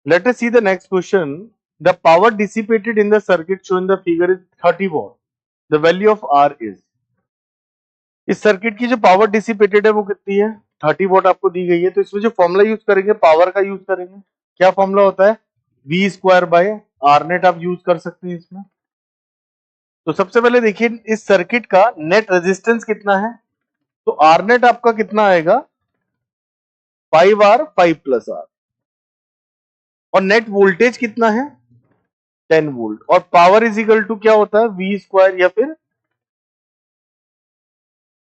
Let us see the next question. The power dissipated in the circuit shown in the figure is 30 watt. The value of R is. इस circuit की जो power dissipated है वो कितनी है? 30 what आपको दी गई है। तो इसमें जो फॉर्मूला यूज करेंगे पावर का यूज करेंगे। क्या फॉर्मूला होता है? V square by R net आप यूज कर सकते हैं इसमें। तो सबसे पहले देखिए इस सर्किट का नेट रेजिस्टेंस कितना है? तो आर नेट आपका कितना आएगा? 5R 5 plus R. और नेट वोल्टेज कितना है? 10 वोल्ट। और पावर इज इक्वल टू क्या होता है? V स्क्वायर या फिर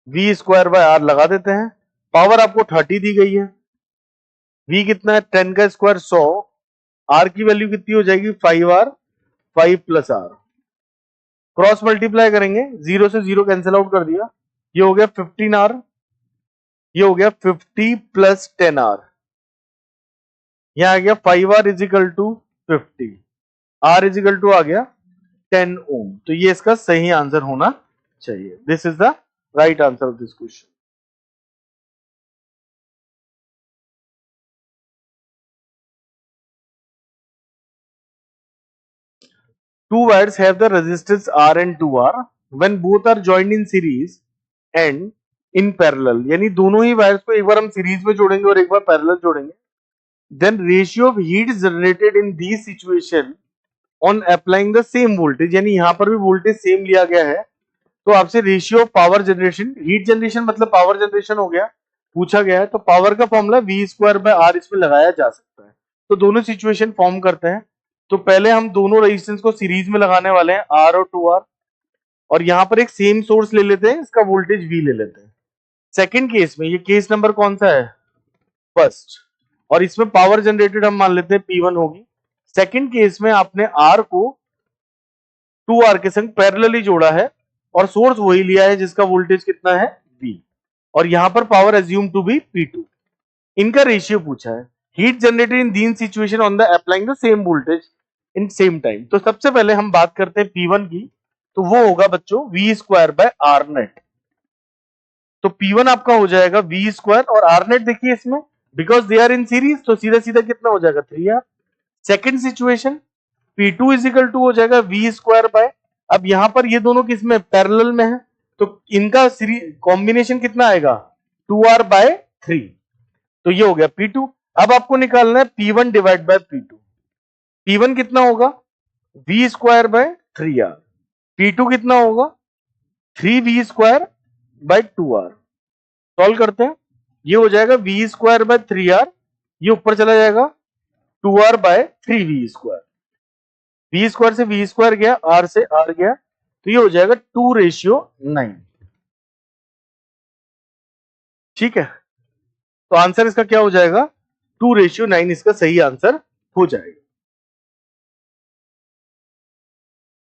V स्क्वायर बाय आर लगा देते हैं। पावर आपको 30 दी गई है। V कितना है? 10 का स्क्वायर 100। R की वैल्यू कितनी हो जाएगी? 5R 5 plus are. Cross multiply करेंगे, 0 से 0 कैंसिल आउट कर दिया। ये हो गया 15R, ये हो गया 50 प्लस 10R। यहां आ गया 5R is equal to 50, R is equal to आ गया 10 ओम। तो ये इसका सही आंसर होना चाहिए। This is the right answer of this question. Two wires have the resistance R and 2R when both are joined in series and in parallel, यानी दोनों ही वायर्स को एक बार हम सीरीज में जोड़ेंगे और एक बार पैरेलल जोड़ेंगे। Then ratio of heat generated in these situation on applying the same voltage, यानी यहां पर भी वोल्टेज सेम लिया गया है। तो आपसे ratio of power generation, heat generation मतलब पावर जनरेशन हो गया, पूछा गया है। तो पावर का formula V square by R इसमें लगाया जा सकता है। तो दोनों सिचुएशन फॉर्म करते हैं। तो पहले हम दोनों रेजिस्टेंस को सीरीज में लगाने वाले हैं, R और 2R, और यहां पर एक सेम सोर्स ले लेते हैं, इसका वोल्टेज V ले लेते हैं। सेकंड केस में, ये केस नंबर कौन सा है? फर्स्ट। और इसमें पावर जनरेटेड हम मान लेते हैं P1 होगी। सेकंड केस में आपने R को 2R के संग पैरेलली जोड़ा है और सोर्स वही लिया है जिसका वोल्टेज कितना है? V। और यहां पर power assume to be P2। इनका रेशियो पूछा है। Heat generated in Deen situation on the applying the same voltage in same time. तो सबसे पहले हम बात करते हैं P1 की, तो वो होगा बच्चों V square by R net. तो P1 आपका हो जाएगा V स्क्वायर, और आर नेट देखिए इसमें because they are in series, तो सीधा सीधा कितना हो जाएगा? 3R। Second situation P2 is equal to हो जाएगा V स्क्वायर बाय, अब यहां पर ये दोनों किसमें? पैरेलल में है, तो इनका कॉम्बिनेशन कितना आएगा? 2R bye 3। तो ये हो गया P2। अब आपको निकालना है P1 divide by P2। P1 कितना होगा? V square bye 3R। P2 कितना होगा? 3V square by 2R। Solve करते हैं, ये हो जाएगा V स्क्वायर बाय 3R, ये ऊपर चला जाएगा 2R बाय 3V स्क्वायर। V स्क्वायर से V स्क्वायर गया, R से R गया, तो ये हो जाएगा 2:9। ठीक है, तो आंसर इसका क्या हो जाएगा? 2:9 इसका सही आंसर हो जाएगा।